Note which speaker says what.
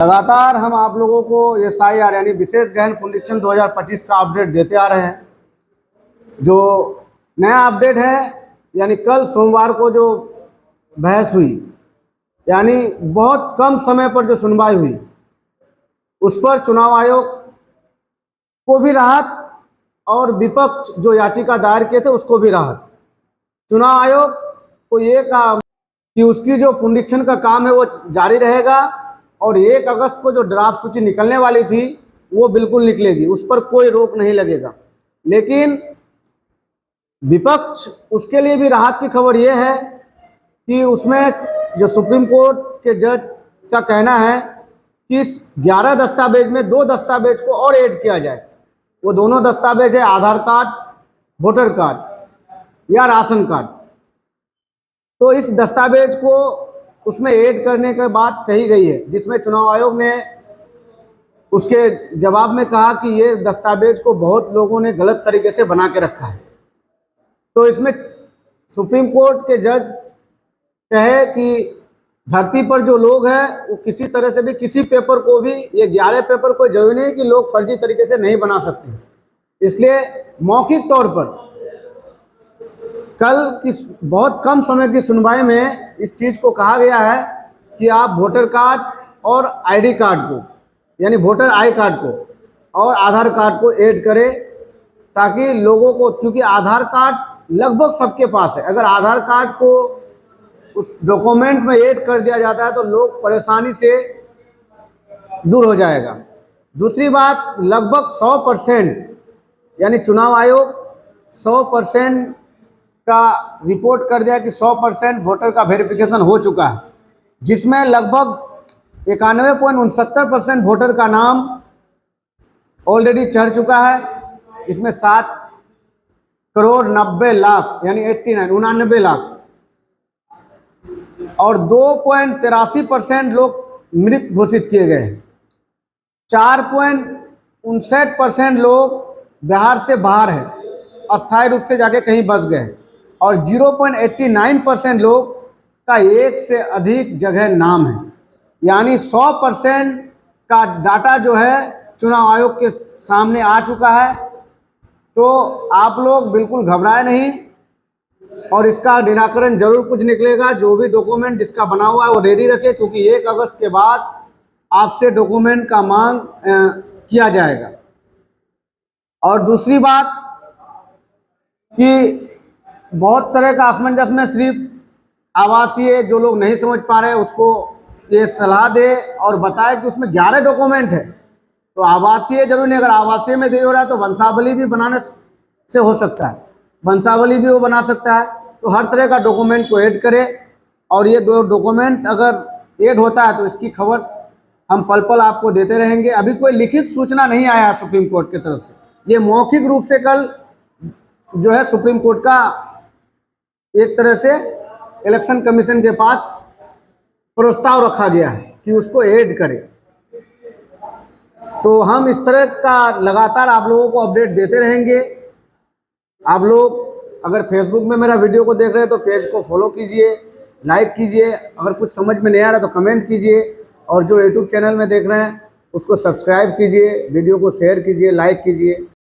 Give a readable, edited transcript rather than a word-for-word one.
Speaker 1: लगातार हम आप लोगों को SIR यानी विशेष गहन पुनरीक्षण 2025 का अपडेट देते आ रहे हैं। जो नया अपडेट है यानी कल सोमवार को जो बहस हुई, यानी बहुत कम समय पर जो सुनवाई हुई, उस पर चुनाव आयोग को भी राहत और विपक्ष जो याचिका दायर किए थे उसको भी राहत। चुनाव आयोग को ये कहा कि उसकी जो पुनरीक्षण का काम है वो जारी रहेगा और 1 अगस्त को जो ड्राफ्ट सूची निकलने वाली थी वो बिल्कुल निकलेगी, उस पर कोई रोक नहीं लगेगा। लेकिन विपक्ष उसके लिए भी राहत की खबर ये है कि उसमें जो सुप्रीम कोर्ट के जज का कहना है कि इस 11 दस्तावेज में 2 दस्तावेज को और ऐड किया जाए। वो दोनों दस्तावेज है आधार कार्ड, वोटर कार्ड या राशन कार्ड। तो इस दस्तावेज को उसमें ऐड करने की बात कही गई है, जिसमें चुनाव आयोग ने उसके जवाब में कहा कि ये दस्तावेज को बहुत लोगों ने गलत तरीके से बना के रखा है। तो इसमें सुप्रीम कोर्ट के जज कहे कि धरती पर जो लोग हैं वो किसी तरह से भी किसी पेपर को भी, ये 11 पेपर कोई जरूरी नहीं कि लोग फर्जी तरीके से नहीं बना सकते। इसलिए मौखिक तौर पर कल की बहुत कम समय की सुनवाई में इस चीज़ को कहा गया है कि आप वोटर कार्ड और ID कार्ड को, यानी वोटर आई कार्ड को और आधार कार्ड को ऐड करें, ताकि लोगों को, क्योंकि आधार कार्ड लगभग सबके पास है, अगर आधार कार्ड को उस डॉक्यूमेंट में ऐड कर दिया जाता है तो लोग परेशानी से दूर हो जाएगा। दूसरी बात, लगभग 100% यानी चुनाव आयोग 100% का रिपोर्ट कर दिया कि 100% वोटर का वेरिफिकेशन हो चुका है, जिसमें लगभग 91.69% वोटर का नाम ऑलरेडी चढ़ चुका है। इसमें 7 करोड़ 90 लाख यानी 99 लाख और 2.83% लोग मृत घोषित किए गए हैं। 4.59% लोग बिहार से बाहर हैं, अस्थायी रूप से जाके कहीं बस गए, और 0.89% लोग का 1 से अधिक जगह नाम है। यानी 100% का डाटा जो है चुनाव आयोग के सामने आ चुका है। तो आप लोग बिल्कुल घबराए नहीं और इसका निराकरण जरूर कुछ निकलेगा। जो भी डॉक्यूमेंट जिसका बना हुआ है वो रेडी रखें, क्योंकि 1 अगस्त के बाद आपसे डॉक्यूमेंट का मांग किया जाएगा। और दूसरी बात कि बहुत तरह का असमंजस में, सिर्फ आवासीय जो लोग नहीं समझ पा रहे हैं उसको ये सलाह दे और बताए कि उसमें 11 डॉक्यूमेंट है, तो आवासीय जरूर नहीं, अगर आवासीय में देरी हो रहा है तो वंशावली भी बनाने से हो सकता है, वंशावली भी वो बना सकता है। तो हर तरह का डॉक्यूमेंट को ऐड करें, और ये 2 डॉक्यूमेंट अगर ऐड होता है तो इसकी खबर हम पल पल आपको देते रहेंगे। अभी कोई लिखित सूचना नहीं आया है सुप्रीम कोर्ट की तरफ से, ये मौखिक रूप से कल जो है सुप्रीम कोर्ट का एक तरह से इलेक्शन कमीशन के पास प्रस्ताव रखा गया है कि उसको ऐड करें। तो हम इस तरह का लगातार आप लोगों को अपडेट देते रहेंगे। आप लोग अगर फेसबुक में मेरा वीडियो को देख रहे हैं तो पेज को फॉलो कीजिए, लाइक कीजिए, अगर कुछ समझ में नहीं आ रहा तो कमेंट कीजिए, और जो यूट्यूब चैनल में देख रहे हैं उसको सब्सक्राइब कीजिए, वीडियो को शेयर कीजिए, लाइक कीजिए।